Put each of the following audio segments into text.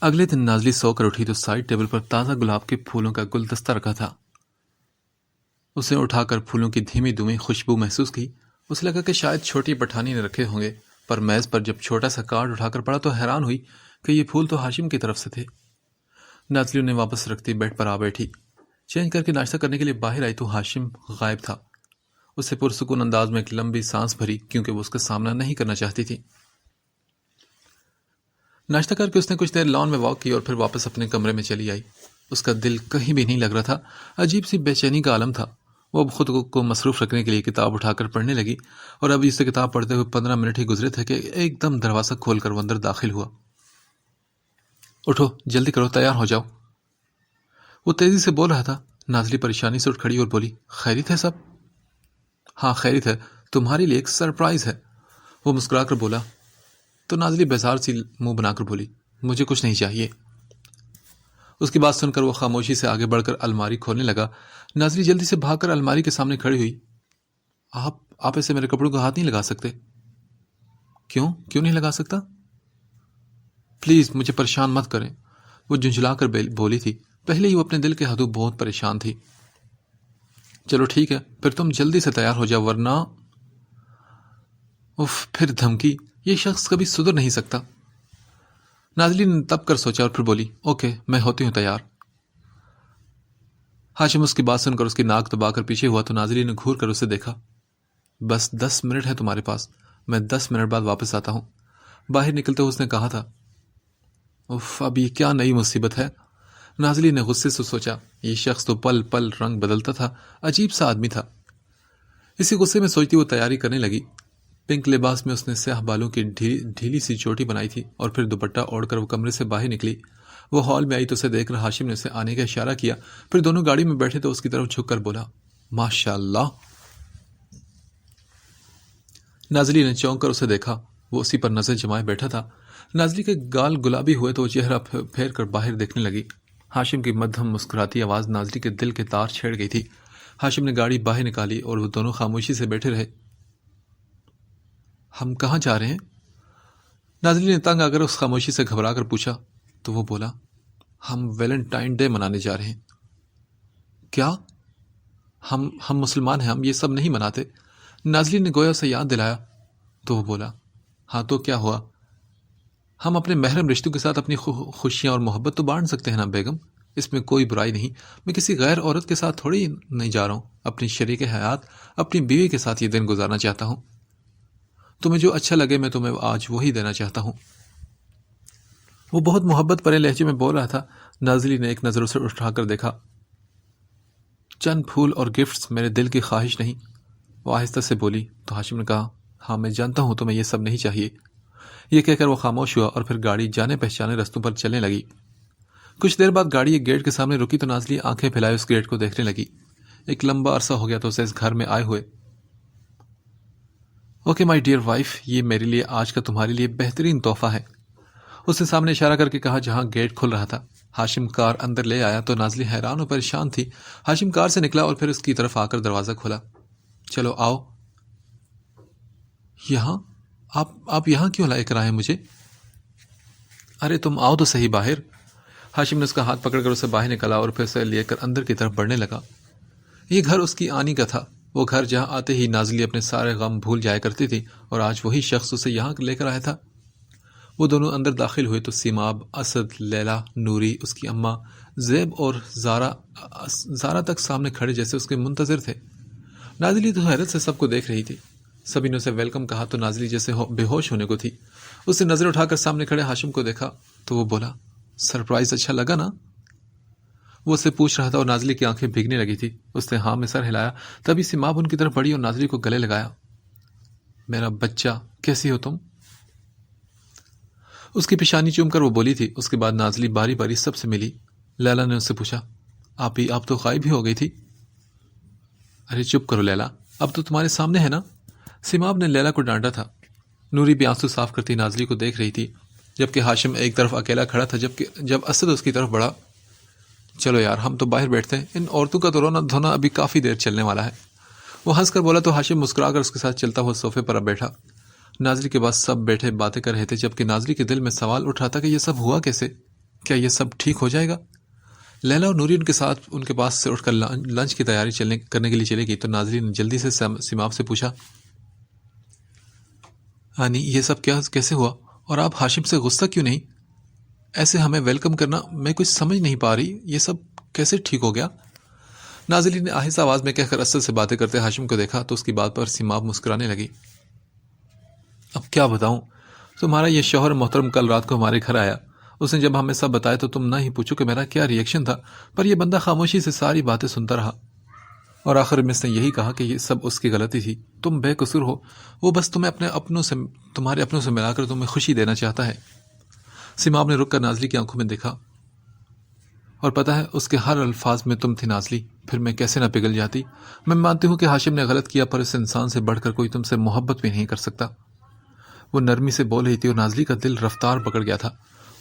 اگلے دن نازلی سو کر اٹھی تو سائڈ ٹیبل پر تازہ گلاب کے پھولوں کا گلدستہ رکھا تھا۔ اسے اٹھا کر پھولوں کی دھیمی دھیمی خوشبو محسوس کی۔ اسے لگا کہ شاید چھوٹی پٹھانی نے رکھے ہوں گے، پر میز پر جب چھوٹا سا کارڈ اٹھا کر پڑا تو حیران ہوئی کہ یہ پھول تو ہاشم کی طرف سے تھے۔ نازلی انہیں واپس رکھتی بیڈ پر آ بیٹھی۔ چینج کر کے ناشتہ کرنے کے لیے باہر آئی تو ہاشم غائب تھا۔ اسے پرسکون انداز میں ایک لمبی سانس بھری کیونکہ وہ اس کا سامنا نہیں کرنا چاہتی تھی۔ ناشتہ کر کے اس نے کچھ دیر لان میں واک کی اور پھر واپس اپنے کمرے میں چلی آئی۔ اس کا دل کہیں بھی نہیں لگ رہا تھا، عجیب سی بے چینی کا عالم تھا۔ وہ اب خود کو مصروف رکھنے کے لیے کتاب اٹھا کر پڑھنے لگی اور ابھی اسے کتاب پڑھتے ہوئے 15 منٹ ہی گزرے تھے کہ ایک دم دروازہ کھول کر وہ اندر داخل ہوا۔ اٹھو، جلدی کرو، تیار ہو جاؤ، وہ تیزی سے بول رہا تھا۔ نازلی پریشانی سے اٹھ کھڑی اور بولی، خیریت ہے سب؟ ہاں خیریت ہے، تمہارے لیے ایک سرپرائز ہے، وہ مسکرا کر بولا۔ تو نازلی بیزار سی منہ بنا کر بولی، مجھے کچھ نہیں چاہیے۔ اس کی بات سن کر وہ خاموشی سے آگے بڑھ کر الماری کھولنے لگا۔ نازلی جلدی سے بھاگ کر الماری کے سامنے کھڑی ہوئی۔ آپ ایسے میرے کپڑوں کو ہاتھ نہیں لگا سکتے؟ کیوں نہیں لگا سکتا؟ پلیز مجھے پریشان مت کریں، وہ جھنجھلا کر بولی تھی۔ پہلے ہی وہ اپنے دل کے حدوں بہت پریشان تھی۔ چلو ٹھیک ہے، پھر تم جلدی سے تیار ہو جاؤ ورنہ… پھر دھمکی، یہ شخص کبھی سدھر نہیں سکتا۔ نازلی نے تب کر سوچا اور پھر بولی، اوکے میں ہوتی ہوں تیار۔ ہاشم اس کی بات سن کر اس کی ناک دبا کر پیچھے ہوا تو نازلی نے گھور کر اسے دیکھا۔ بس 10 منٹ ہے تمہارے پاس، میں 10 منٹ بعد واپس آتا ہوں، باہر نکلتے ہوئے اس نے کہا تھا۔ اب یہ کیا نئی مصیبت ہے؟ نازلی نے غصے سے سوچا، یہ شخص تو پل پل رنگ بدلتا تھا، عجیب سا آدمی تھا۔ اسی غصے میں سوچتی وہ تیاری کرنے لگی۔ پنک لباس میں اس نے سیاہ بالوں کی ڈھیلی سی چوٹی بنائی تھی اور پھر دوپٹہ اوڑھ کر وہ کمرے سے باہر نکلی۔ وہ ہال میں آئی تو اسے دیکھ کر ہاشم نے اسے آنے کا اشارہ کیا، پھر دونوں گاڑی میں بیٹھے تو اس کی طرف جھک کر بولا، ماشاء اللہ۔ نازلی نے چونک کر اسے دیکھا، وہ اسی پر نظر جمائے بیٹھا تھا۔ نازلی کے گال گلابی ہوئے تو وہ چہرہ پھیر کر باہر دیکھنے لگی۔ ہاشم کی مدھم مسکراتی آواز نازلی کے دل کے تار چھیڑ گئی تھی۔ ہاشم نے گاڑی باہر نکالی اور وہ دونوں خاموشی سے بیٹھے رہے۔ ہم کہاں جا رہے ہیں؟ نازلی نے تنگ آ کر اس خاموشی سے گھبرا کر پوچھا تو وہ بولا، ہم ویلنٹائن ڈے منانے جا رہے ہیں۔ کیا؟ ہم مسلمان ہیں، ہم یہ سب نہیں مناتے۔ نازلی نے گویا اسے یاد دلایا تو وہ بولا، ہاں تو کیا ہوا؟ ہم اپنے محرم رشتوں کے ساتھ اپنی خوشیاں اور محبت تو بانٹ سکتے ہیں نا بیگم، اس میں کوئی برائی نہیں۔ میں کسی غیر عورت کے ساتھ تھوڑی نہیں جا رہا ہوں، اپنی شریک حیات اپنی بیوی کے ساتھ یہ دن گزارنا چاہتا ہوں۔ تمہیں جو اچھا لگے میں تمہیں آج وہی دینا چاہتا ہوں۔ وہ بہت محبت بھرے لہجے میں بول رہا تھا۔ نازلی نے ایک نظر اسے اٹھا کر دیکھا۔ چند پھول اور گفٹس میرے دل کی خواہش نہیں، وہ آہستہ سے بولی تو ہاشم نے کہا، ہاں میں جانتا ہوں تمہیں یہ سب نہیں چاہیے۔ یہ کہہ کر وہ خاموش ہوا اور پھر گاڑی جانے پہچانے رستوں پر چلنے لگی۔ کچھ دیر بعد گاڑی ایک گیٹ کے سامنے رکی تو نازلی آنکھیں پھیلائے اس گیٹ کو دیکھنے لگی۔ ایک لمبا عرصہ ہو گیا تو اسے اس گھر میں آئے ہوئے۔ اوکے مائی ڈیئر وائف، یہ میرے لیے آج کا تمہارے لیے بہترین تحفہ ہے، اس نے سامنے اشارہ کر کے کہا جہاں گیٹ کھل رہا تھا۔ ہاشم کار اندر لے آیا تو نازلی حیران اور پریشان تھی۔ ہاشم کار سے نکلا اور پھر اس کی طرف آ کر دروازہ کھولا۔ چلو آؤ۔ یہاں؟ آپ یہاں کیوں لائے کر آئے مجھے؟ ارے تم آؤ تو صحیح باہر۔ ہاشم نے اس کا ہاتھ پکڑ کر اسے باہر نکالا اور پھر اسے لے کر اندر کی طرف بڑھنے لگا۔ یہ گھر اس کی آنی کا تھا، وہ گھر جہاں آتے ہی نازلی اپنے سارے غم بھول جایا کرتی تھی اور آج وہی شخص اسے یہاں لے کر آیا تھا۔ وہ دونوں اندر داخل ہوئے تو سیماب، اسد، لیلا، نوری، اس کی اماں، زیب اور زارا تک سامنے کھڑے جیسے اس کے منتظر تھے۔ نازلی تو حیرت سے سب کو دیکھ رہی تھی۔ سبھی نے اسے ویلکم کہا تو نازلی جیسے بے ہوش ہونے کو تھی۔ اس نے نظر اٹھا کر سامنے کھڑے ہاشم کو دیکھا تو وہ بولا، سرپرائز اچھا لگا نا؟ وہ اسے پوچھ رہا تھا اور نازلی کی آنکھیں بھیگنے لگی تھی۔ اس نے ہاں میں سر ہلایا، تبھی سیماب ان کی طرف بڑھی اور نازلی کو گلے لگایا۔ میرا بچہ، کیسی ہو تم؟ اس کی پیشانی چوم کر وہ بولی تھی۔ اس کے بعد نازلی باری باری سب سے ملی۔ لیلا نے اس سے پوچھا، آپ تو غائب ہی ہو گئی تھی۔ ارے چپ کرو لیلا، اب تو تمہارے سامنے ہے نا، سیماب نے لیلا کو ڈانٹا تھا۔ نوری بھی آنسو صاف کرتی نازلی کو دیکھ رہی تھی، جبکہ ہاشم ایک طرف اکیلا کھڑا تھا جب اسد اس کی طرف بڑھا۔ چلو یار ہم تو باہر بیٹھتے ہیں، ان عورتوں کا تو رونا دھونا ابھی کافی دیر چلنے والا ہے، وہ ہنس کر بولا تو ہاشم مسکرا کر اس کے ساتھ چلتا ہوا صوفے پر اب بیٹھا۔ نازلی کے پاس سب بیٹھے باتیں کر رہے تھے، جبکہ نازلی کے دل میں سوال اٹھ رہا تھا کہ یہ سب ہوا کیسے؟ کیا یہ سب ٹھیک ہو جائے گا؟ لیلا اور نوری ان کے ساتھ ان کے پاس سے اٹھ کر لنچ کی تیاری کرنے کے لیے چلے گئی تو ناظرین نے جلدی سے سماب سے پوچھا، ہانی یہ سب کیسے ہوا؟ اور آپ ہاشم سے غصہ کیوں نہیں؟ ایسے ہمیں ویلکم کرنا میں کچھ سمجھ نہیں پا رہی، یہ سب کیسے ٹھیک ہو گیا؟ ناظرین نے آہستہ آواز میں کہہ کر اصل سے باتیں کرتے ہاشم کو دیکھا تو اس کی بات پر سماب مسکرانے لگی۔ اب کیا بتاؤں، تمہارا یہ شوہر محترم کل رات کو ہمارے گھر آیا، اس نے جب ہمیں سب بتایا تو تم نہ ہی پوچھو کہ میرا کیا ری ایکشن تھا، پر یہ بندہ خاموشی سے ساری باتیں سنتا رہا اور آخر میں اس نے یہی کہا کہ یہ سب اس کی غلطی تھی، تم بے قصور ہو، وہ بس تمہیں تمہارے اپنوں سے ملا کر تمہیں خوشی دینا چاہتا ہے۔ سماب نے رک کر نازلی کی آنکھوں میں دیکھا، اور پتہ ہے اس کے ہر الفاظ میں تم تھی نازلی، پھر میں کیسے نہ پگھل جاتی۔ میں مانتی ہوں کہ ہاشم نے غلط کیا، پر اس انسان سے بڑھ کر کوئی تم سے محبت بھی نہیں کر سکتا۔ وہ نرمی سے بول رہی تھی اور نازلی کا دل رفتار پکڑ گیا تھا۔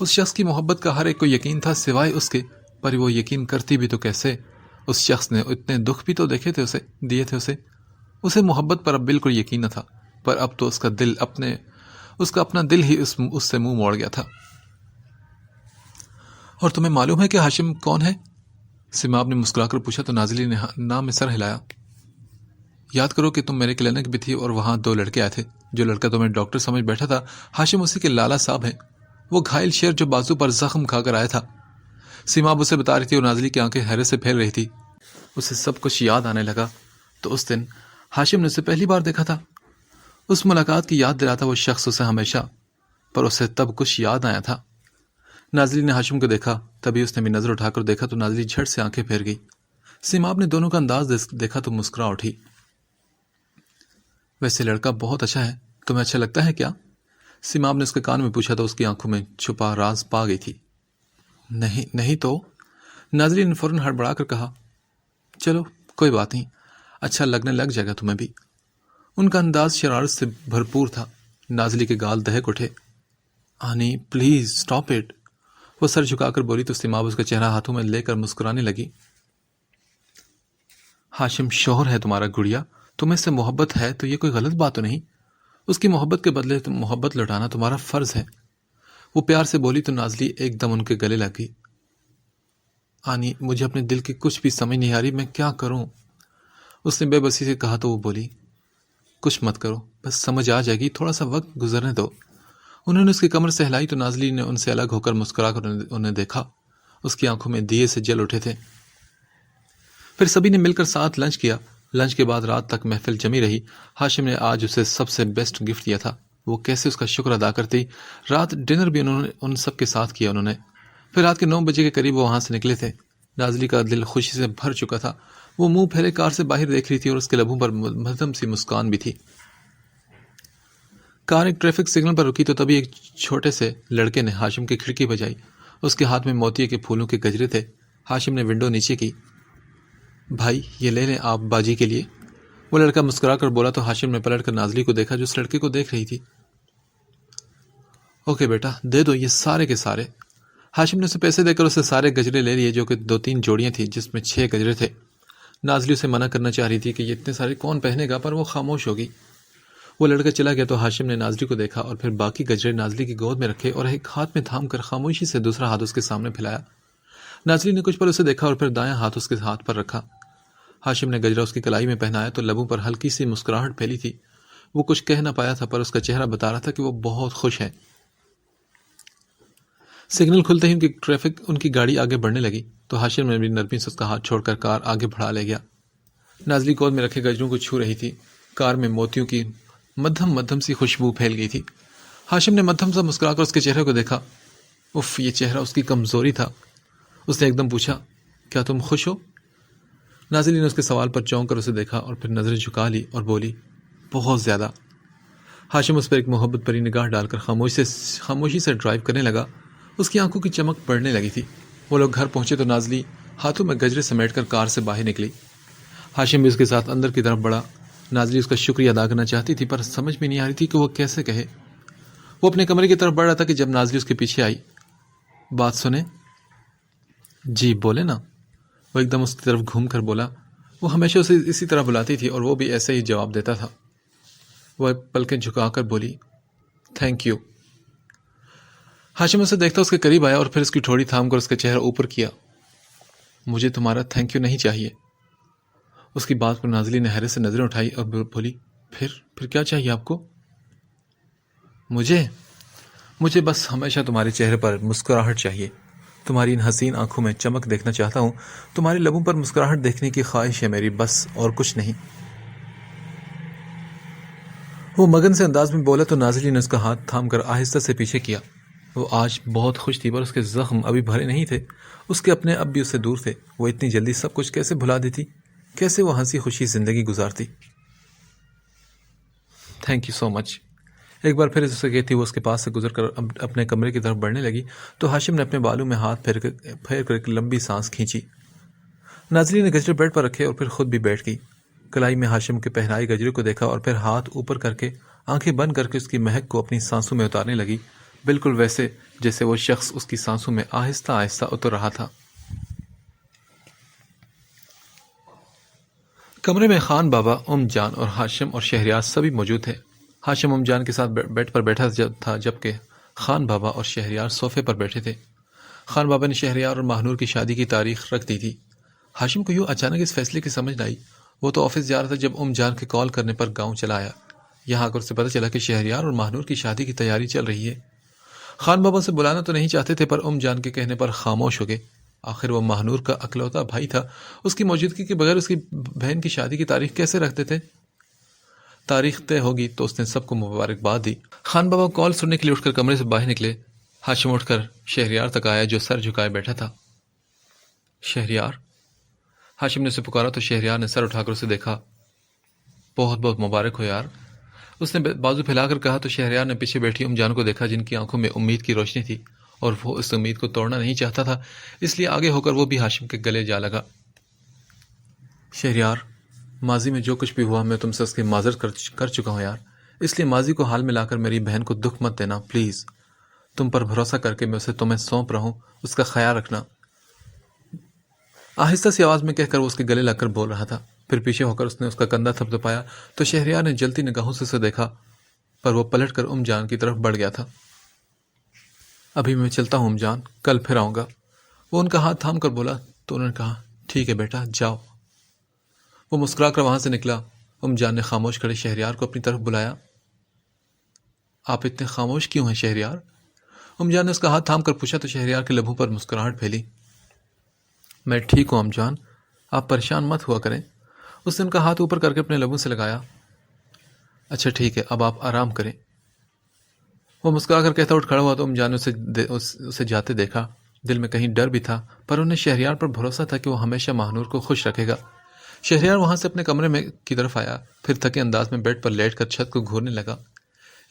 اس شخص کی محبت کا ہر ایک کو یقین تھا سوائے اس کے، پر وہ یقین کرتی بھی تو کیسے؟ اس شخص نے اتنے دکھ بھی تو دیے تھے اسے محبت پر اب بالکل یقین نہ تھا، پر اب تو اس کا اپنا دل ہی اس سے منہ موڑ گیا تھا۔ اور تمہیں معلوم ہے کہ ہاشم کون ہے؟ سماب نے مسکرا کر پوچھا تو نازلی نے نام میں سر ہلایا۔ یاد کرو کہ تم میرے کلینک بھی تھی اور وہاں 2 لڑکے آئے تھے، جو لڑکا تمہیں ڈاکٹر سمجھ بیٹھا تھا ہاشم اسی کے لالا صاحب ہیں، وہ گھائل شیر جو بازو پر زخم کھا کر آیا تھا۔ سماب اسے بتا رہی تھی اور نازلی کی آنکھیں حیرت سے پھیل رہی تھی۔ اسے سب کچھ یاد آنے لگا تو اس دن ہاشم نے اسے پہلی بار دیکھا تھا، اس ملاقات کی یاد دلاتا وہ شخص اسے ہمیشہ، پر اسے تب کچھ یاد آیا تھا۔ نازلی نے ہاشم کو دیکھا، تبھی اس نے بھی نظر اٹھا کر دیکھا تو نازلی جھٹ سے آنکھیں پھیر گئی۔ سماب نے دونوں کا انداز دیکھا تو مسکرا اٹھی۔ ویسے لڑکا بہت اچھا ہے، تمہیں اچھا لگتا ہے کیا؟ سماب نے اس کے کان میں پوچھا تو اس کی آنکھوں میں چھپا راز پا گئی تھی۔ نہیں تو، نازلی نے فوراً ہڑبڑا کر کہا۔ چلو کوئی بات نہیں، اچھا لگنے لگ جائے گا تمہیں بھی۔ ان کا انداز شرارت سے بھرپور تھا۔ نازلی کے گال دہک اٹھے۔ آنی پلیز سٹاپ اٹ، وہ سر جھکا کر بولی تو سماب اس کا چہرہ ہاتھوں میں لے کر مسکرانے لگی۔ ہاشم شوہر ہے تمہارا گڑیا، تمہیں سے محبت ہے تو یہ کوئی غلط بات تو نہیں، اس کی محبت کے بدلے محبت لوٹانا تمہارا فرض ہے، وہ پیار سے بولی تو نازلی ایک دم ان کے گلے لگ گئی۔ آنی مجھے اپنے دل کی کچھ بھی سمجھ نہیں آ رہی، میں کیا کروں؟ اس نے بے بسی سے کہا تو وہ بولی، کچھ مت کرو، بس سمجھ آ جائے گی، تھوڑا سا وقت گزرنے دو۔ انہوں نے اس کی کمر سے ہلائی تو نازلی نے ان سے الگ ہو کر مسکرا کر انہیں دیکھا، اس کی آنکھوں میں دیے سے جل اٹھے تھے۔ پھر سبھی نے مل کر ساتھ لنچ کیا۔ لنچ کے بعد رات تک محفل جمی رہی۔ ہاشم نے آج اسے سب سے بیسٹ گفٹ دیا تھا، وہ کیسے اس کا شکر ادا کرتی۔ رات ڈنر بھی انہوں نے ان سب کے ساتھ کیا انہوں نے۔ پھر رات کے 9 بجے کے قریب وہ وہاں سے نکلے تھے۔ نازلی کا دل خوشی سے بھر چکا تھا، وہ منہ پھیرے کار سے باہر دیکھ رہی تھی اور اس کے لبوں پر مدھم سی مسکان بھی تھی۔ کار ایک ٹریفک سگنل پر رکی تو تبھی ایک چھوٹے سے لڑکے نے ہاشم کی کھڑکی بجائی، اس کے ہاتھ میں موتیے کے پھولوں کے گجرے تھے۔ ہاشم نے ونڈو نیچے کی۔ بھائی یہ لے لیں آپ باجی کے لیے، وہ لڑکا مسکرا کر بولا تو ہاشم نے پلٹ کر نازلی کو دیکھا جو اس لڑکے کو دیکھ رہی تھی۔ اوکے بیٹا دے دو یہ سارے کے سارے۔ ہاشم نے اسے پیسے دے کر اسے سارے گجرے لے لیے جو کہ 2-3 جوڑیاں تھیں جس میں 6 گجرے تھے۔ نازلی اسے منع کرنا چاہ رہی تھی کہ یہ اتنے سارے کون پہنے گا، پر وہ خاموش ہوگی۔ وہ لڑکا چلا گیا تو ہاشم نے نازلی کو دیکھا اور پھر باقی گجرے نازلی کی گود میں رکھے اور ایک ہاتھ میں تھام کر خاموشی سے دوسرا ہاتھ اس کے سامنے پھیلایا۔ نازلی نے کچھ پر اسے دیکھا اور پھر دایاں ہاتھ اس کے ہاتھ پر رکھا۔ ہاشم نے گجرا اس کی کلائی میں پہنایا تو لبوں پر ہلکی سی مسکراہٹ پھیلی تھی۔ وہ کچھ کہہ نہ پایا تھا پر اس کا چہرہ بتا رہا تھا کہ وہ بہت خوش ہے۔ سگنل کھلتے ہی ان کی گاڑی آگے بڑھنے لگی تو ہاشم نے بھی نرمی سے اس کا ہاتھ چھوڑ کر کار آگے بڑھا لے گیا۔ نازلی گود میں رکھے گجروں کو چھو رہی تھی۔ کار میں موتیوں کی مدھم سی خوشبو پھیل گئی تھی۔ ہاشم نے مدھم سا مسکرا کر اس کے چہرے کو دیکھا۔ اف، یہ چہرہ اس کی کمزوری تھا۔ اس نے ایک دم پوچھا، کیا تم خوش ہو؟ نازلی نے اس کے سوال پر چونک کر اسے دیکھا اور پھر نظریں جھکا لی اور بولی، بہت زیادہ۔ ہاشم اس پر ایک محبت بھری نگاہ ڈال کر خاموشی سے ڈرائیو کرنے لگا۔ اس کی آنکھوں کی چمک بڑھنے لگی تھی۔ وہ لوگ گھر پہنچے تو نازلی ہاتھوں میں گجرے سمیٹ کر کار سے باہر نکلی۔ ہاشم بھی اس کے ساتھ اندر کی طرف بڑھا۔ نازلی اس کا شکریہ ادا کرنا چاہتی تھی پر سمجھ میں نہیں آ رہی تھی کہ وہ کیسے کہے۔ وہ اپنے کمرے کی طرف بڑھ رہا تھا کہ جب نازلی اس کے پیچھے آئی۔ بات سنیں؟ جی بولے نا، وہ ایک دم اس کی طرف گھوم کر بولا۔ وہ ہمیشہ اسے اسی طرح بلاتی تھی اور وہ بھی ایسے ہی جواب دیتا تھا۔ وہ پلکیں جھکا کر بولی، تھینک یو۔ ہاشم اسے دیکھتا اس کے قریب آیا اور پھر اس کی ٹھوڑی تھام کر اس کا چہرہ اوپر کیا. مجھے تمہارا تھینک یو نہیں چاہیے. اس کی بات پر نازلی نے حیرت سے نظریں اٹھائی اور بولی پھر کیا چاہیے آپ کو؟ مجھے بس ہمیشہ تمہارے چہرے پر مسکراہٹ چاہیے. تمہاری ان حسین آنکھوں میں چمک دیکھنا چاہتا ہوں. تمہارے لبوں پر مسکراہٹ دیکھنے کی خواہش ہے میری، بس اور کچھ نہیں. وہ مگن سے انداز میں بولا تو نازلی نے اس کا ہاتھ تھام کر آہستہ سے پیچھے کیا. وہ آج بہت خوش تھی پر اس کے زخم ابھی بھرے نہیں تھے. اس کے اپنے اب بھی اس سے دور تھے. وہ اتنی جلدی سب کچھ کیسے بھلا دیتی؟ کیسے وہ ہنسی خوشی زندگی گزارتی؟ تھینک یو سو مچ. ایک بار پھر اسے کہتی وہ اس کے پاس سے گزر کر اپنے کمرے کی طرف بڑھنے لگی تو ہاشم نے اپنے بالوں میں ہاتھ پھیر کر ایک لمبی سانس کھینچی. نازلی نے گجرے بیڈ پر رکھے اور پھر خود بھی بیٹھ گئی. کلائی میں ہاشم کے پہنائے گجرے کو دیکھا اور پھر ہاتھ اوپر کر کے آنکھیں بند کر کے اس کی مہک کو اپنی سانسوں میں اتارنے لگی، بالکل ویسے جیسے وہ شخص اس کی سانسوں میں آہستہ آہستہ اتر رہا تھا. کمرے میں خان بابا، جان اور ہاشم اور شہریار سبھی موجود تھے. ہاشم جان کے ساتھ بیڈ پر بیٹھا تھا جبکہ خان بابا اور شہریار صوفے پر بیٹھے تھے. خان بابا نے شہریار اور ماہنور کی شادی کی تاریخ رکھ دی تھی. ہاشم کو یوں اچانک اس فیصلے کی سمجھ نہ آئی. وہ تو آفس جا رہا تھا جب جان کے کال کرنے پر گاؤں چلا آیا. یہاں آ کر اسے پتہ چلا کہ شہریار اور ماہنور کی شادی کی تیاری چل رہی ہے. خان بابا سے بلانا تو نہیں چاہتے تھے پر جان کے کہنے پر خاموش ہو گئے. آخر وہ ماہنور کا اکلوتا بھائی تھا. اس کی موجودگی کے بغیر اس کی بہن کی شادی کی تاریخ کیسے رکھتے تھے؟ تاریخ طے ہوگی تو اس نے سب کو مبارکباد دی. خان بابا کال سننے کے لیے اٹھ کر کمرے سے باہر نکلے. ہاشم اٹھ کر شہریار تک آیا جو سر جھکائے بیٹھا تھا. شہریار. ہاشم نے اسے پکارا تو شہریار نے سر اٹھا کر اسے دیکھا. بہت بہت مبارک ہو یار، اس نے بازو پھیلا کر کہا تو شہریار نے پیچھے بیٹھی جان کو دیکھا جن کی آنکھوں میں امید کی روشنی تھی اور وہ اس امید کو توڑنا نہیں چاہتا تھا، اس لیے آگے ہو کر وہ بھی ہاشم کے گلے جا لگا. شہریار، ماضی میں جو کچھ بھی ہوا میں تم سے اس کی معذرت کر چکا ہوں یار، اس لیے ماضی کو حال میں لا کر میری بہن کو دکھ مت دینا پلیز. تم پر بھروسہ کر کے میں اسے تمہیں سونپ رہا ہوں، اس کا خیال رکھنا. آہستہ سی آواز میں کہہ کر وہ اس کے گلے لگ کر بول رہا تھا. پھر پیچھے ہو کر اس نے اس کا کندھا تھپتھپایا تو شہریار نے جلتی نگاہوں سے اسے دیکھا پر وہ پلٹ کر جان کی طرف بڑھ گیا تھا. ابھی میں چلتا ہوں جان، کل پھر آؤں گا. وہ ان کا ہاتھ تھام کر بولا تو انہوں نے کہا ٹھیک ہے بیٹا جاؤ. وہ مسکرا کر وہاں سے نکلا. جان نے خاموش کھڑے شہریار کو اپنی طرف بلایا. آپ اتنے خاموش کیوں ہیں شہریار؟ جان نے اس کا ہاتھ تھام کر پوچھا تو شہریار کے لبوں پر مسکراہٹ پھیلی. میں ٹھیک ہوں جان، آپ پریشان مت ہوا کریں. اس نے ان کا ہاتھ اوپر کر کے اپنے لبوں سے لگایا. اچھا ٹھیک ہے، اب آپ آرام کریں. وہ مسکرا کر کہتا اٹھ کھڑا ہوا تو جان نے اسے جاتے دیکھا. دل میں کہیں ڈر بھی تھا پر انہیں شہریار پر بھروسہ تھا کہ وہ ہمیشہ ماہنور کو خوش رکھے گا. شہریار وہاں سے اپنے کمرے میں کی طرف آیا، پھر تھکے انداز میں بیڈ پر لیٹ کر چھت کو گھورنے لگا.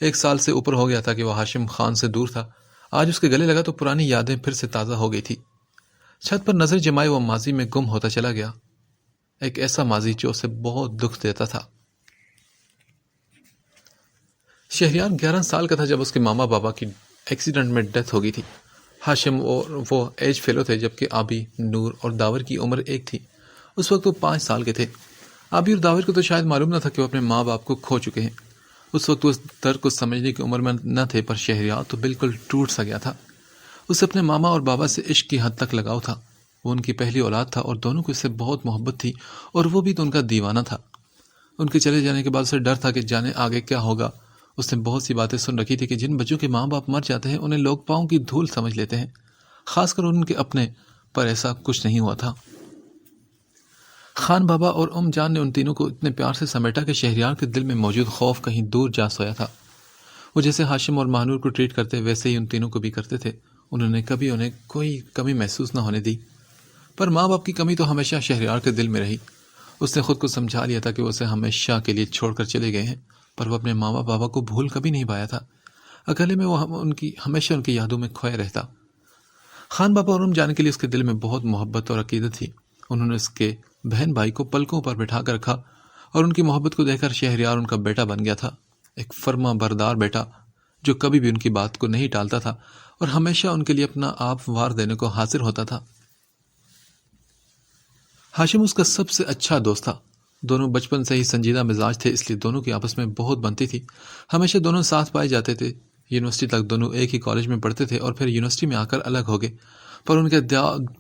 1 سال سے اوپر ہو گیا تھا کہ وہ ہاشم خان سے دور تھا. آج اس کے گلے لگا تو پرانی یادیں پھر سے تازہ ہو گئی تھی. چھت پر نظر جمائے وہ ماضی میں گم ہوتا چلا گیا، ایک ایسا ماضی جو اسے بہت دکھ دیتا تھا. شہریار 11 سال کا تھا جب اس کے ماما بابا کی ایکسیڈنٹ میں ڈیتھ ہو گئی تھی. ہاشم اور وہ ایج فیلو تھے جبکہ آبی، نور اور داور کی عمر ایک تھی. اس وقت وہ 5 سال کے تھے. آبی اور داور کو تو شاید معلوم نہ تھا کہ وہ اپنے ماں باپ کو کھو چکے ہیں. اس وقت وہ اس درد کو سمجھنے کی عمر میں نہ تھے پر شہریار تو بالکل ٹوٹ سا گیا تھا. اسے اپنے ماما اور بابا سے عشق کی حد تک لگاؤ تھا. وہ ان کی پہلی اولاد تھا اور دونوں کو اس سے بہت محبت تھی اور وہ بھی تو ان کا دیوانہ تھا. ان کے چلے جانے کے بعد اسے ڈر تھا کہ جانے آگے کیا ہوگا. اس نے بہت سی باتیں سن رکھی تھی کہ جن بچوں کے ماں باپ مر جاتے ہیں انہیں لوگ پاؤں کی دھول سمجھ لیتے ہیں، خاص کر ان کے اپنے، پر ایسا کچھ نہیں ہوا تھا. خان بابا اور جان نے ان تینوں کو اتنے پیار سے سمیٹا کہ شہریار کے دل میں موجود خوف کہیں دور جا سویا تھا. وہ جیسے ہاشم اور ماہنور کو ٹریٹ کرتے ویسے ہی ان تینوں کو بھی کرتے تھے. انہوں نے کبھی انہیں کوئی کمی محسوس نہ ہونے دی. پر ماں باپ کی کمی تو ہمیشہ شہریار کے دل میں رہی. اس نے خود کو سمجھا لیا تھا کہ وہ اسے ہمیشہ کے لیے چھوڑ کر چلے گئے ہیں، پر وہ اپنے ماما بابا کو بھول کبھی نہیں پایا تھا. اکیلے میں وہ ہمیشہ ان کی یادوں میں کھویا رہتا. خان بابا اور جان کے لیے اس کے دل میں بہت محبت اور عقیدت تھی. انہوں نے اس کے بہن بھائی کو پلکوں پر بٹھا کر رکھا اور ان کی محبت کو دیکھ کر شہریار ان کا بیٹا بن گیا تھا. ایک فرما بردار بیٹا جو کبھی بھی ان کی بات کو نہیں ٹالتا تھا اور ہمیشہ ان کے لیے اپنا آپ وار دینے کو حاضر ہوتا تھا. ہاشم اس کا سب سے اچھا دوست تھا. دونوں بچپن سے ہی سنجیدہ مزاج تھے، اس لیے دونوں کی آپس میں بہت بنتی تھی. ہمیشہ دونوں ساتھ پائے جاتے تھے. یونیورسٹی تک دونوں ایک ہی کالج میں پڑھتے تھے اور پھر یونیورسٹی میں آ کر الگ ہو گئے، پر ان کے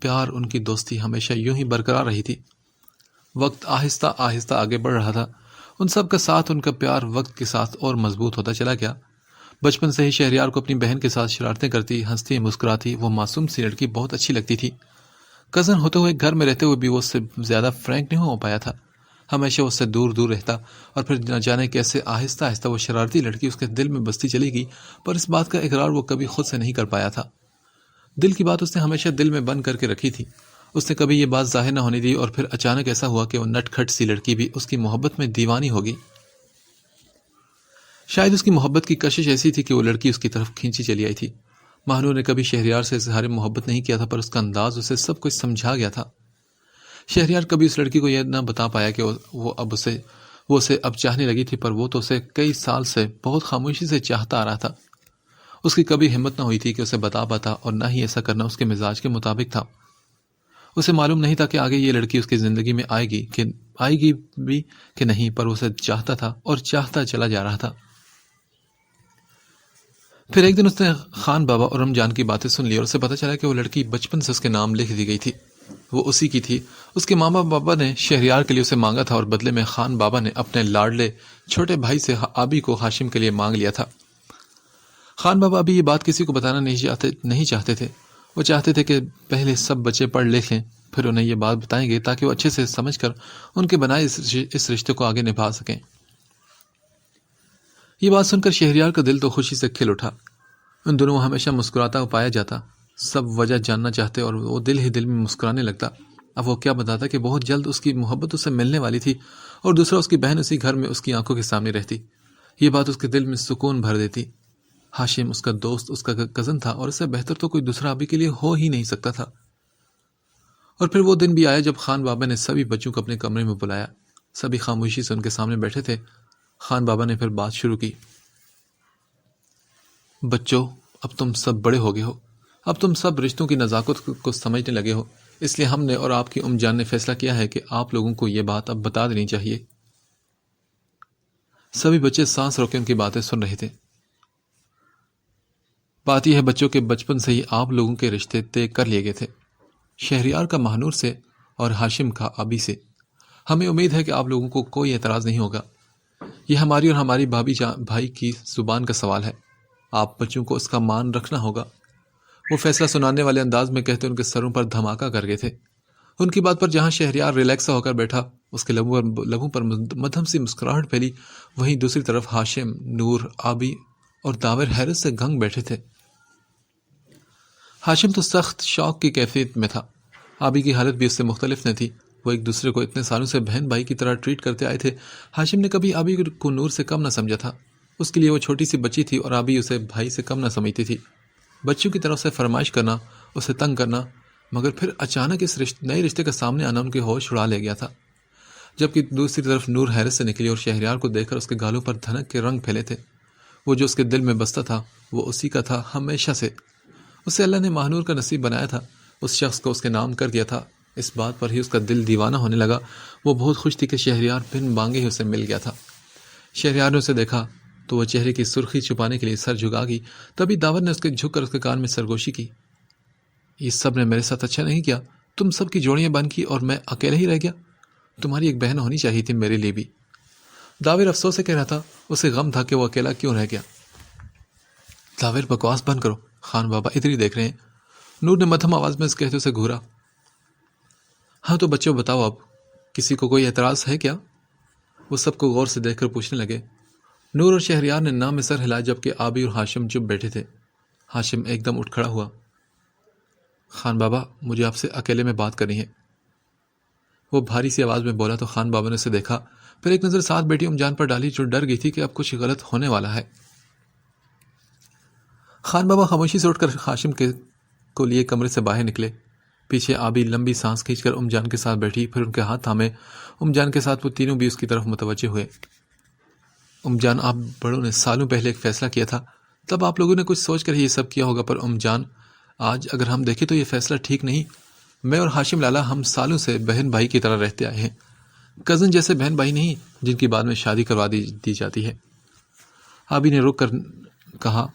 پیار، ان کی دوستی ہمیشہ یوں ہی برقرار رہی تھی۔ وقت آہستہ آہستہ آگے بڑھ رہا تھا، ان سب کا ساتھ، ان کا پیار وقت کے ساتھ اور مضبوط ہوتا چلا گیا۔ بچپن سے ہی شہریار کو اپنی بہن کے ساتھ شرارتیں کرتی، ہنستی، مسکراتی وہ معصوم سی لڑکی بہت اچھی لگتی تھی۔ کزن ہوتے ہوئے گھر میں رہتے ہوئے بھی وہ اس سے زیادہ فرینک نہیں ہو پایا تھا، ہمیشہ اس سے دور دور رہتا، اور پھر نہ جانے کیسے آہستہ آہستہ وہ شرارتی لڑکی اس کے دل میں بستی چلی گئی، پر اس بات کا اقرار وہ کبھی خود سے نہیں کر پایا تھا۔ دل کی بات اس نے ہمیشہ دل میں بند کر کے رکھی تھی، اس نے کبھی یہ بات ظاہر نہ ہونے دی، اور پھر اچانک ایسا ہوا کہ وہ نٹ کھٹ سی لڑکی بھی اس کی محبت میں دیوانی ہوگی۔ شاید اس کی محبت کی کشش ایسی تھی کہ وہ لڑکی اس کی طرف کھینچی چلی آئی تھی۔ مہنور نے کبھی شہریار سے اظہار محبت نہیں کیا تھا، پر اس کا انداز اسے سب کچھ سمجھا گیا تھا۔ شہریار کبھی اس لڑکی کو یہ نہ بتا پایا کہ وہ اسے اب چاہنے لگی تھی، پر وہ تو اسے کئی سال سے بہت خاموشی سے چاہتا آ رہا تھا۔ اس کی کبھی ہمت نہ ہوئی تھی کہ اسے بتا پاتا، اور نہ ہی ایسا کرنا اس کے مزاج کے مطابق تھا۔ اسے معلوم نہیں تھا کہ آگے یہ لڑکی اس کی زندگی میں آئے گی بھی کہ نہیں، پر اسے چاہتا تھا اور چاہتا چلا جا رہا تھا۔ پھر ایک دن اس نے خان بابا اور رمضان کی باتیں سن لی، اور اسے پتہ چلا کہ وہ لڑکی بچپن سے اس کے نام لکھ دی گئی تھی، وہ اسی کی تھی۔ اس کے ماما بابا نے شہریار کے لیے اسے مانگا تھا، اور بدلے میں خان بابا نے اپنے لاڈلے چھوٹے بھائی سے آبی کو ہاشم کے لیے مانگ لیا تھا۔ خان بابا ابھی یہ بات کسی کو بتانا نہیں چاہتے تھے، وہ چاہتے تھے کہ پہلے سب بچے پڑھ لکھ لیں، پھر انہیں یہ بات بتائیں گے تاکہ وہ اچھے سے سمجھ کر ان کے بنائے اس رشتے کو آگے نبھا سکیں۔ یہ بات سن کر شہریار کا دل تو خوشی سے کھل اٹھا۔ ان دونوں ہمیشہ مسکراتا پایا جاتا، سب وجہ جاننا چاہتے، اور وہ دل ہی دل میں مسکرانے لگتا۔ اب وہ کیا بتاتا کہ بہت جلد اس کی محبت اسے ملنے والی تھی، اور دوسرا اس کی بہن اسی گھر میں اس کی آنکھوں کے سامنے رہتی۔ یہ بات اس کے دل میں سکون بھر دیتی۔ ہاشم اس کا دوست، اس کا کزن تھا، اور اس سے بہتر تو کوئی دوسرا ابھی کے لیے ہو ہی نہیں سکتا تھا۔ اور پھر وہ دن بھی آیا جب خان بابا نے سبھی بچوں کو اپنے کمرے میں بلایا۔ سبھی خاموشی سے ان کے سامنے بیٹھے تھے۔ خان بابا نے پھر بات شروع کی۔ بچوں، اب تم سب بڑے ہو گئے ہو، اب تم سب رشتوں کی نزاکت کو سمجھنے لگے ہو، اس لیے ہم نے اور آپ کی جان نے فیصلہ کیا ہے کہ آپ لوگوں کو یہ بات اب بتا دینی چاہیے۔ سبھی بچے سانس روکے ان کی باتیں سن رہے تھے۔ بات یہ ہے بچوں کے بچپن سے ہی آپ لوگوں کے رشتے طے کر لیے گئے تھے، شہریار کا مہنور سے اور ہاشم کا آبی سے۔ ہمیں امید ہے کہ آپ لوگوں کو کوئی اعتراض نہیں ہوگا۔ یہ ہماری اور ہماری بھائی کی زبان کا سوال ہے، آپ بچوں کو اس کا مان رکھنا ہوگا۔ وہ فیصلہ سنانے والے انداز میں کہتے ان کے سروں پر دھماکہ کر گئے تھے۔ ان کی بات پر جہاں شہریار ریلیکس ہو کر بیٹھا، اس کے لبوں پر مدھم سی مسکراہٹ پھیلی، وہیں دوسری طرف ہاشم، نور، آبی اور داور حیرت سے گنگ بیٹھے تھے۔ ہاشم تو سخت شوق کی کیفیت میں تھا، آبی کی حالت بھی اس سے مختلف نہ تھی۔ وہ ایک دوسرے کو اتنے سالوں سے بہن بھائی کی طرح ٹریٹ کرتے آئے تھے۔ ہاشم نے کبھی آبی کو نور سے کم نہ سمجھا تھا، اس کے لیے وہ چھوٹی سی بچی تھی، اور آبی اسے بھائی سے کم نہ سمجھتی تھی۔ بچوں کی طرف سے فرمائش کرنا، اسے تنگ کرنا، مگر پھر اچانک اس نئے رشتے کا سامنے آنا ان کے ہوش اڑا لے گیا تھا۔ جبکہ دوسری طرف نور حیرت سے نکلی، اور شہریار کو دیکھ کر اس کے گالوں پر دھنک کے رنگ پھیلے تھے۔ وہ جو اس کے دل میں بستا تھا وہ اسی کا تھا ہمیشہ سے۔ اسے اللہ نے مہنور کا نصیب بنایا تھا، اس شخص کو اس کے نام کر دیا تھا۔ اس بات پر ہی اس کا دل دیوانہ ہونے لگا۔ وہ بہت خوش تھی کہ شہریار بن مانگے ہی اسے مل گیا تھا۔ شہریار نے اسے دیکھا تو وہ چہرے کی سرخی چھپانے کے لیے سر جھکا گئی۔ تبھی داور نے جھک کر اس کے کان میں سرگوشی کی۔ یہ سب نے میرے ساتھ اچھا نہیں کیا، تم سب کی جوڑیاں بن کی اور میں اکیلے ہی رہ گیا۔ تمہاری ایک بہن ہونی چاہیے تھی میرے لیے بھی۔ داور افسوس سے کہہ رہا تھا، اسے غم تھا کہ وہ اکیلا کیوں رہ گیا۔ داور بکواس بند کرو، خان بابا ادھر ہی دیکھ رہے ہیں۔ نور نے مدھم آواز میں اس کہتے اسے گھورا۔ ہاں تو بچوں بتاؤ، اب کسی کو کوئی اعتراض ہے کیا؟ وہ سب کو غور سے دیکھ کر پوچھنے لگے۔ نور اور شہریار نے نام میں سر ہلایا، جبکہ آبی اور ہاشم چپ بیٹھے تھے۔ ہاشم ایک دم اٹھ کھڑا ہوا۔ خان بابا، مجھے آپ سے اکیلے میں بات کرنی ہے، وہ بھاری سی آواز میں بولا تو خان بابا نے اسے دیکھا، پھر ایک نظر ساتھ بیٹھی جان پر ڈالی جو ڈر گئی تھی کہ اب کچھ غلط ہونے والا ہے۔ خان بابا خاموشی سے اٹھ کر ہاشم کو لیے کمرے سے باہر نکلے۔ پیچھے آبی لمبی سانس کھینچ کر جان کے ساتھ بیٹھی، پھر ان کے ہاتھ تھامے جان کے ساتھ وہ تینوں بھی اس کی طرف متوجہ ہوئے۔ جان، آپ بڑوں نے سالوں پہلے ایک فیصلہ کیا تھا، تب آپ لوگوں نے کچھ سوچ کر ہی یہ سب کیا ہوگا، پر جان آج اگر ہم دیکھیں تو یہ فیصلہ ٹھیک نہیں۔ میں اور ہاشم لالا ہم سالوں سے بہن بھائی کی طرح رہتے آئے ہیں، کزن جیسے بہن بھائی نہیں جن کی بعد میں شادی کروا دی جاتی ہے۔ آبی نے رک کر کہا،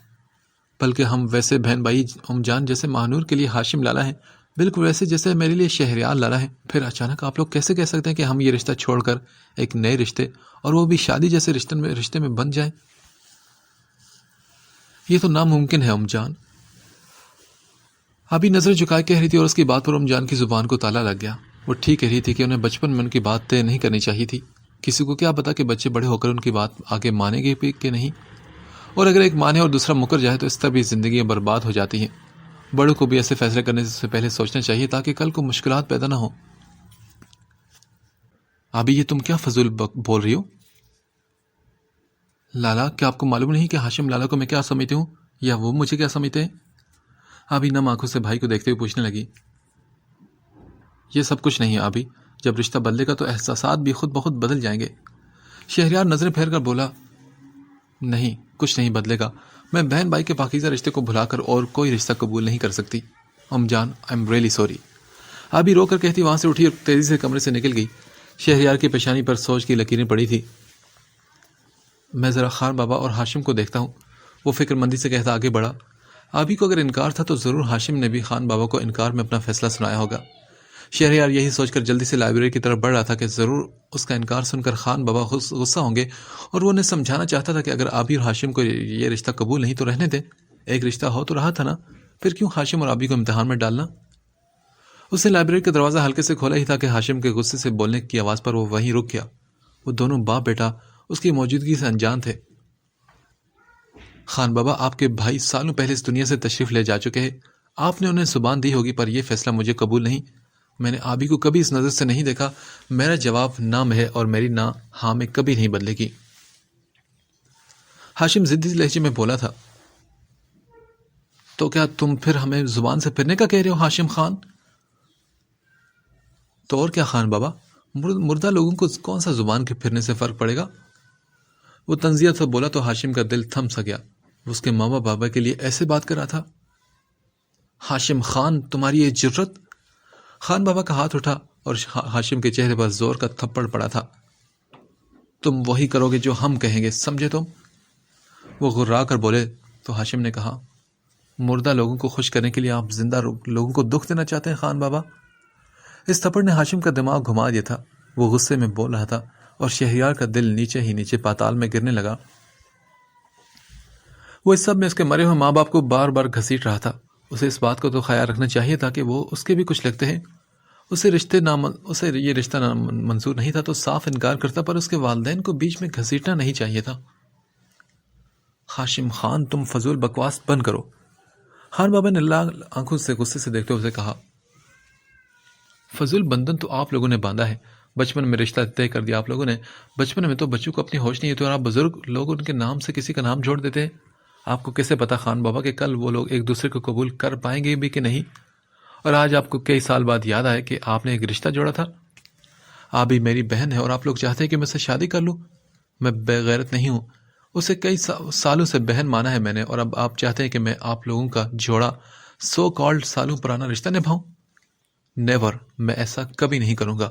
بلکہ ہم ویسے بہن بھائی ام جان جیسے مہنور کے لیے ہاشم لالا ہیں، بالکل ویسے جیسے میرے لیے شہریار لالا ہے۔ پھر اچانک آپ لوگ کیسے کہہ سکتے ہیں کہ ہم یہ رشتہ چھوڑ کر ایک نئے رشتے، اور وہ بھی شادی جیسے رشتے میں بن جائیں؟ یہ تو ناممکن ہے ام جان۔ ابھی نظر جھکائے کہہ رہی تھی اور اس کی بات پر ام جان کی زبان کو تالا لگ گیا۔ وہ ٹھیک کہہ رہی تھی کہ انہیں بچپن میں ان کی بات طے نہیں کرنی چاہیے تھی۔ کسی کو کیا پتا کہ بچے بڑے ہو کر ان کی بات آگے مانیں گے بھی کہ نہیں، اور اگر ایک مانے اور دوسرا مکر جائے تو اس طرح بھی زندگیاں برباد ہو جاتی ہیں۔ بڑوں کو بھی ایسے فیصلے کرنے سے پہلے سوچنا چاہیے تاکہ کل کو مشکلات پیدا نہ ہو۔ ابھی یہ تم کیا فضول بول رہی ہو؟ لالا، کیا آپ کو معلوم نہیں کہ ہاشم لالا کو میں کیا سمجھتی ہوں یا وہ مجھے کیا سمجھتے ہیں؟ ابھی نم آنکھوں سے بھائی کو دیکھتے ہوئے پوچھنے لگی۔ یہ سب کچھ نہیں ہے ابھی، جب رشتہ بدلے گا تو احساسات بھی خود بخود بدل جائیں گے۔ شہریار نظریں پھیر کر بولا، نہیں، کچھ نہیں بدلے گا۔ میں بہن بھائی کے پاکیزہ رشتے کو بھلا کر اور کوئی رشتہ قبول نہیں کر سکتی۔ ام جان، آئی ایم ریئلی سوری۔ ابھی رو کر کہتی وہاں سے اٹھی اور تیزی سے کمرے سے نکل گئی۔ شہریار کی پیشانی پر سوچ کی لکیریں پڑی تھی۔ میں ذرا خان بابا اور ہاشم کو دیکھتا ہوں، وہ فکر مندی سے کہتا آگے بڑھا۔ ابھی کو اگر انکار تھا تو ضرور ہاشم نے بھی خان بابا کو انکار میں اپنا فیصلہ سنایا ہوگا۔ شہریار یہی سوچ کر جلدی سے لائبریری کی طرف بڑھ رہا تھا کہ ضرور اس کا انکار سن کر خان بابا غصہ ہوں گے، اور وہ انہیں سمجھانا چاہتا تھا کہ اگر آبی اور ہاشم کو یہ رشتہ قبول نہیں تو رہنے دیں، ایک رشتہ ہو تو رہا تھا نا، پھر کیوں ہاشم اور آبی کو امتحان میں ڈالنا۔ اس نے لائبریری کا دروازہ ہلکے سے کھولا ہی تھا کہ ہاشم کے غصے سے بولنے کی آواز پر وہ وہیں رک گیا۔ وہ دونوں باپ بیٹا اس کی موجودگی سے انجان تھے۔ خان بابا، آپ کے بھائی سالوں پہلے اس دنیا سے تشریف لے جا چکے ہیں، آپ نے انہیں زبان دی ہوگی پر یہ فیصلہ مجھے قبول نہیں۔ میں نے آبی کو کبھی اس نظر سے نہیں دیکھا۔ میرا جواب نہ ہے اور میری نہ ہاں میں کبھی نہیں بدلے گی۔ ہاشم ضدی لہجے میں بولا تھا۔ تو کیا تم پھر ہمیں زبان سے پھرنے کا کہہ رہے ہو ہاشم خان؟ تو اور کیا خان بابا، مردہ لوگوں کو کون سا زبان کے پھرنے سے فرق پڑے گا؟ وہ تنزیہ سے بولا تو ہاشم کا دل تھم سا گیا۔ وہ اس کے ماما بابا کے لیے ایسے بات کر رہا تھا۔ ہاشم خان، تمہاری یہ جرت! خان بابا کا ہاتھ اٹھا اور ہاشم کے چہرے پر زور کا تھپڑ پڑا تھا۔ تم وہی کرو گے جو ہم کہیں گے، سمجھے تم؟ وہ غرا کر بولے تو ہاشم نے کہا، مردہ لوگوں کو خوش کرنے کے لیے آپ زندہ لوگوں کو دکھ دینا چاہتے ہیں خان بابا؟ اس تھپڑ نے ہاشم کا دماغ گھما دیا تھا۔ وہ غصے میں بول رہا تھا اور شہریار کا دل نیچے ہی نیچے پاتال میں گرنے لگا۔ وہ اس سب میں اس کے مرے ہوئے ماں باپ کو بار بار گھسیٹ رہا تھا۔ اسے اس بات کو تو خیال رکھنا چاہیے تھا کہ وہ اس کے بھی کچھ لگتے ہیں۔ اسے یہ رشتہ منظور نہیں تھا تو صاف انکار کرتا، پر اس کے والدین کو بیچ میں گھسیٹنا نہیں چاہیے تھا۔ ہاشم خان، تم فضول بکواس بند کرو، خان بابا نے لال آنکھوں سے غصے سے دیکھتے ہوئے کہا۔ فضول بندھن تو آپ لوگوں نے باندھا ہے، بچپن میں رشتہ طے کر دیا آپ لوگوں نے۔ بچپن میں تو بچوں کو اپنی ہوش نہیں ہے تو آپ بزرگ لوگ ان کے نام سے کسی کا نام جوڑ دیتے ہیں۔ آپ کو کیسے پتا خان بابا کہ کل وہ لوگ ایک دوسرے کو قبول کر پائیں گے بھی کہ نہیں؟ اور آج آپ کو کئی سال بعد یاد آئے کہ آپ نے ایک رشتہ جوڑا تھا۔ آپ بھی میری بہن ہے اور آپ لوگ چاہتے ہیں کہ میں اسے شادی کر لوں۔ میں بے غیرت نہیں ہوں، اسے کئی سالوں سے بہن مانا ہے میں نے، اور اب آپ چاہتے ہیں کہ میں آپ لوگوں کا جوڑا سو کالڈ سالوں پرانا رشتہ نبھاؤں؟ نیور، میں ایسا کبھی نہیں کروں گا۔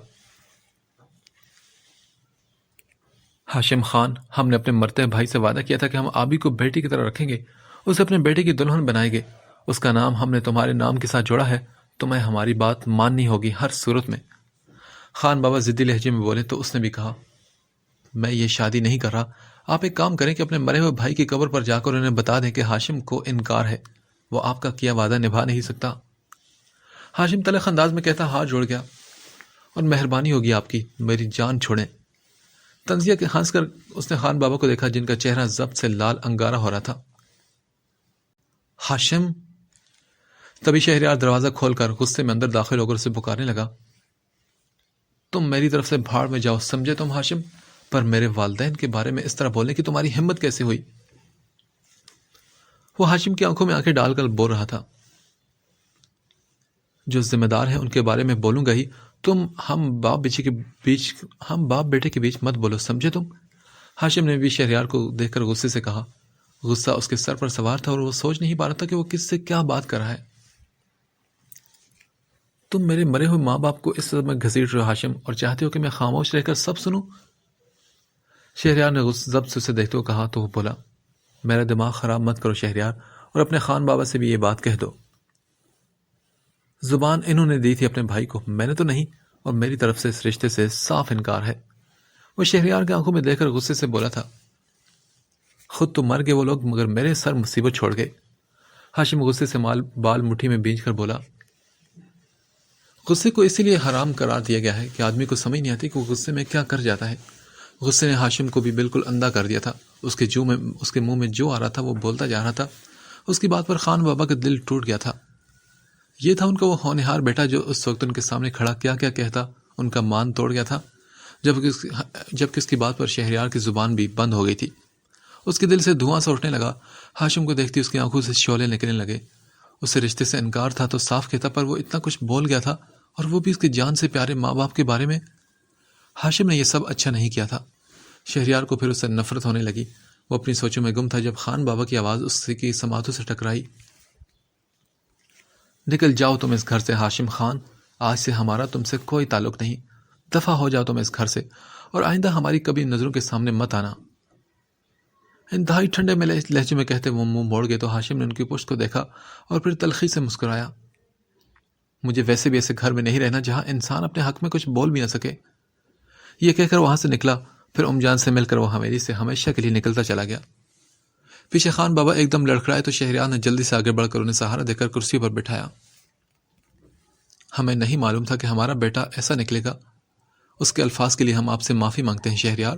ہاشم خان، ہم نے اپنے مرتے بھائی سے وعدہ کیا تھا کہ ہم آبی کو بیٹی کی طرح رکھیں گے، اسے اپنے بیٹے کی دلہن بنائیں گے۔ اس کا نام ہم نے تمہارے نام کے ساتھ جوڑا ہے، تمہیں ہماری بات ماننی ہوگی ہر صورت میں۔ خان بابا ضدی لہجے میں بولے تو اس نے بھی کہا، میں یہ شادی نہیں کر رہا۔ آپ ایک کام کریں کہ اپنے مرے ہوئے بھائی کی قبر پر جا کر انہیں بتا دیں کہ ہاشم کو انکار ہے، وہ آپ کا کیا وعدہ نبھا نہیں سکتا۔ ہاشم تلخ انداز میں کہتا ہاتھ جوڑ گیا، اور مہربانی ہوگی آپ کی، میری جان چھوڑیں۔ تنزیہ کے ہنس کر اس نے خان بابا کو دیکھا جن کا چہرہ ضبط سے لال انگارہ ہو رہا تھا۔ ہاشم! تبھی شہریار دروازہ کھول کر غصے میں اندر داخل ہو کر اسے پکارنے لگا، تم میری طرف سے بھاڑ میں جاؤ، سمجھے تم ہاشم؟ پر میرے والدین کے بارے میں اس طرح بولنے کی تمہاری ہمت کیسے ہوئی؟ وہ ہاشم کی آنکھوں میں آنکھیں ڈال کر بول رہا تھا، جو ذمہ دار ہیں ان کے بارے میں بولوں گا ہی، تم ہم باپ بیٹے کے بیچ مت بولو، سمجھے تم؟ ہاشم نے بھی شہریار کو دیکھ کر غصے سے کہا۔ غصہ اس کے سر پر سوار تھا اور وہ سوچ نہیں پا رہا تھا کہ وہ کس سے کیا بات کر رہا ہے۔ تم میرے مرے ہوئے ماں باپ کو اس طرح میں گھسیٹ رہے ہو ہاشم، اور چاہتے ہو کہ میں خاموش رہ کر سب سنوں؟ شہریار نے ضبط سے اسے دیکھتے ہوئے کہا تو وہ بولا، میرا دماغ خراب مت کرو شہریار، اور اپنے خان بابا سے بھی یہ بات کہہ دو۔ زبان انہوں نے دی تھی اپنے بھائی کو، میں نے تو نہیں، اور میری طرف سے اس رشتے سے صاف انکار ہے۔ وہ شہریار کے آنکھوں میں دیکھ کر غصے سے بولا تھا، خود تو مر گئے وہ لوگ، مگر میرے سر مصیبت چھوڑ گئے۔ ہاشم غصے سے بال مٹھی میں بینچ کر بولا، غصے کو اسی لیے حرام قرار دیا گیا ہے کہ آدمی کو سمجھ نہیں آتی کہ وہ غصے میں کیا کر جاتا ہے۔ غصے نے ہاشم کو بھی بالکل اندھا کر دیا تھا۔ اس کے منہ میں جو آ رہا تھا وہ بولتا جا رہا تھا۔ اس کی بات پر خان بابا کا دل ٹوٹ گیا تھا۔ یہ تھا ان کا وہ ہونہار بیٹا جو اس وقت ان کے سامنے کھڑا کیا کیا کہتا، ان کا مان توڑ گیا تھا، جبکہ اس کی بات پر شہریار کی زبان بھی بند ہو گئی تھی۔ اس کے دل سے دھواں سا اٹھنے لگا۔ ہاشم کو دیکھتی اس کی آنکھوں سے شعلے نکلنے لگے۔ اسے رشتے سے انکار تھا تو صاف کہتا، پر وہ اتنا کچھ بول گیا تھا، اور وہ بھی اس کے جان سے پیارے ماں باپ کے بارے میں۔ ہاشم نے یہ سب اچھا نہیں کیا تھا۔ شہریار کو پھر اس سے نفرت ہونے لگی۔ وہ اپنی سوچوں میں گم تھا جب خان بابا کی آواز اس کی سماعتوں سے ٹکرائی، نکل جاؤ تم اس گھر سے ہاشم خان، آج سے ہمارا تم سے کوئی تعلق نہیں، دفع ہو جاؤ تم اس گھر سے، اور آئندہ ہماری کبھی نظروں کے سامنے مت آنا۔ انتہائی ٹھنڈے میں لہجے میں کہتے وہ منہ موڑ گئے تو ہاشم نے ان کی پشت کو دیکھا اور پھر تلخی سے مسکرایا۔ مجھے ویسے بھی ایسے گھر میں نہیں رہنا جہاں انسان اپنے حق میں کچھ بول بھی نہ سکے۔ یہ کہہ کر وہاں سے نکلا، پھر ام جان سے مل کر وہ حویلی سے ہمیشہ کے لیے نکلتا چلا گیا۔ پیچھے خان بابا ایک دم لڑکھڑائے تو شہریار نے جلدی سے آگے بڑھ کر انہیں سہارا دے کر کرسی پر بٹھایا۔ ہمیں نہیں معلوم تھا کہ ہمارا بیٹا ایسا نکلے گا، اس کے الفاظ کے لیے ہم آپ سے معافی مانگتے ہیں شہریار۔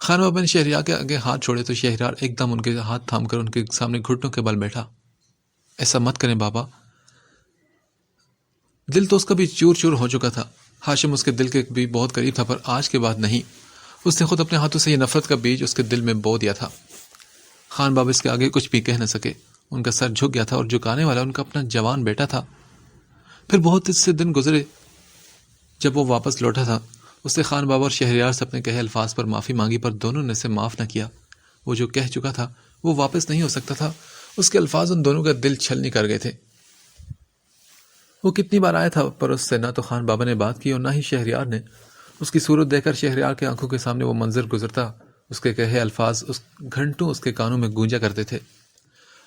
خان بابا نے شہریار کے آگے ہاتھ چھوڑے تو شہریار ایک دم ان کے ہاتھ تھام کر ان کے سامنے گھٹنوں کے بل بیٹھا۔ ایسا مت کریں بابا۔ دل تو اس کا بھی چور چور ہو چکا تھا۔ ہاشم اس کے دل کے بھی بہت قریب تھا، پر آج کے بعد نہیں۔ اس نے خود اپنے ہاتھوں سے یہ نفرت کا بیج اس کے دل میں بو دیا تھا۔ خان بابا اس کے آگے کچھ بھی کہہ نہ سکے۔ ان کا سر جھک گیا تھا، اور جھکانے والا ان کا اپنا جوان بیٹا تھا۔ پھر بہت سے دن گزرے۔ جب وہ واپس لوٹا تھا، اس نے خان بابا اور شہریار سے اپنے کہے الفاظ پر معافی مانگی، پر دونوں نے اسے معاف نہ کیا۔ وہ جو کہہ چکا تھا وہ واپس نہیں ہو سکتا تھا۔ اس کے الفاظ ان دونوں کا دل چھلنی کر گئے تھے۔ وہ کتنی بار آیا تھا، پر اس سے نہ تو خان بابا نے بات کی اور نہ ہی شہریار نے۔ اس کی صورت دیکھ کر شہریار کے آنکھوں کے سامنے وہ منظر گزرتا، اس کے کہے الفاظ گھنٹوں اس کے کانوں میں گونجا کرتے تھے۔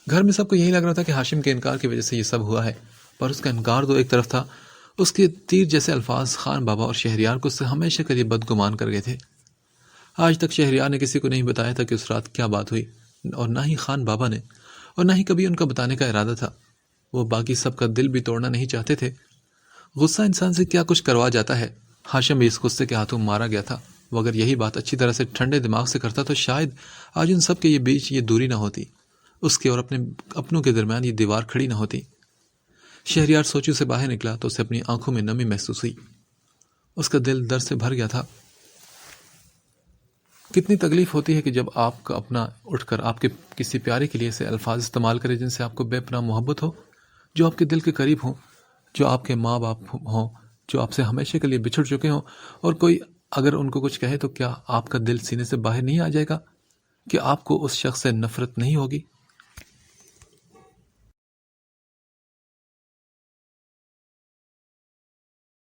گھر میں سب کو یہی لگ رہا تھا کہ ہاشم کے انکار کی وجہ سے یہ سب ہوا ہے، پر اس کا انکار تو ایک طرف تھا، اس کے تیر جیسے الفاظ خان بابا اور شہریار کو اس سے ہمیشہ کے لیے بدگمان کر گئے تھے۔ آج تک شہریار نے کسی کو نہیں بتایا تھا کہ اس رات کیا بات ہوئی، اور نہ ہی خان بابا نے، اور نہ ہی کبھی ان کا بتانے کا ارادہ تھا۔ وہ باقی سب کا دل بھی توڑنا نہیں چاہتے تھے۔ غصہ انسان سے کیا کچھ کروا جاتا ہے۔ ہاشم بھی اس غصے کے ہاتھوں مارا گیا تھا۔ وہ اگر یہی بات اچھی طرح سے ٹھنڈے دماغ سے کرتا تو شاید آج ان سب کے بیچ یہ دوری نہ ہوتی، اس کے اور اپنوں کے درمیان یہ دیوار کھڑی نہ ہوتی۔ شہریار سوچوں سے باہر نکلا تو اسے اپنی آنکھوں میں نمی محسوس ہوئی۔ اس کا دل درد سے بھر گیا تھا۔ کتنی تکلیف ہوتی ہے کہ جب آپ کا اپنا اٹھ کر آپ کے کسی پیارے کے لیے ایسے الفاظ استعمال کرے جن سے آپ کو بے پناہ محبت ہو، جو آپ کے دل کے قریب ہوں، جو آپ کے ماں باپ ہوں، جو آپ سے ہمیشہ کے لیے بچھڑ چکے ہوں، اور کوئی اگر ان کو کچھ کہے تو کیا آپ کا دل سینے سے باہر نہیں آ جائے گا کہ آپ کو اس شخص سے نفرت نہیں ہوگی؟